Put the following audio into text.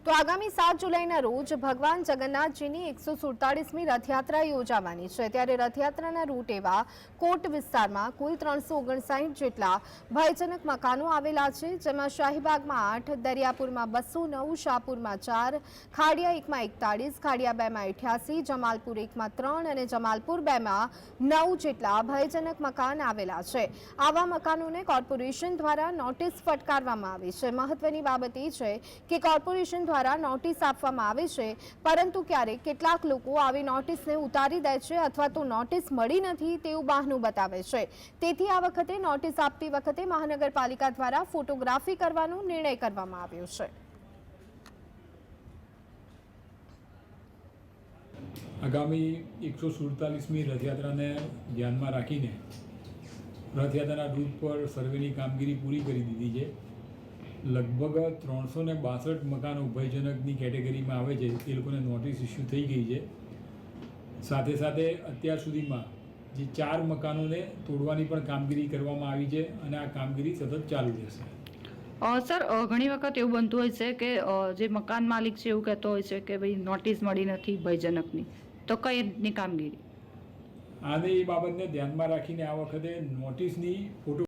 તો આગામી 7 જુલાઈના રોજ ભગવાન જગન્નાથજીની 147મી રથયાત્રા યોજાવાની છે। ત્યારે રથયાત્રાના રૂટ એવા કોટ વિસ્તારમાં કુલ 359 જેટલા ભયજનક મકાનો આવેલા છે, જેમાં શાહીબાગમાં 8, દરિયાપુરમાં 209, શાહપુરમાં 4, ખાડિયા 1માં 41, ખાડિયા 2માં 88, જમાલપુર 1માં 3 અને જમાલપુર 2માં 9 જેટલા ભયજનક મકાન આવેલા છે। આવા મકાનોને કોર્પોરેશન દ્વારા નોટિસ ફટકારવામાં આવી છે। મહત્વની બાબત એ છે કે કોર્પોરેશન દ્વારા નોટિસ આપવામાં આવે છે, પરંતુ ક્યારેક કેટલાક લોકો આવી નોટિસને ઉતારી દે છે અથવા તો નોટિસ મળી નથી તેવું બહાનું બતાવે છે। તેથી આ વખતે નોટિસ આપતી વખતે મહાનગરપાલિકા દ્વારા ફોટોગ્રાફી કરવાનો નિર્ણય કરવામાં આવ્યો છે। આગામી 147મી રથયાત્રાને ધ્યાનમાં રાખીને રથયાત્રાના રૂટ પર સર્વેની કામગીરી પૂરી કરી દીધી છે। લગભગ 362 મકાનો ભયજનકની કેટેગરીમાં આવે છે, એ લોકોને નોટિસ ઇસ્યુ થઈ ગઈ છે। સાથે સાથે અત્યાર સુધીમાં જે 4 મકાનોને તોડવાની પણ કામગીરી કરવામાં આવી છે અને આ કામગીરી સતત ચાલુ રહેશે। સર, ઘણી વખત એવું બનતું હોય છે કે જે મકાન માલિક છે એવું કહેતો હોય છે કે ભાઈ નોટિસ મળી નથી ભયજનકની, તો કઈ રીતની કામગીરી? આને એ બાબતને ધ્યાનમાં રાખીને આ વખતે નોટિસની ફોટો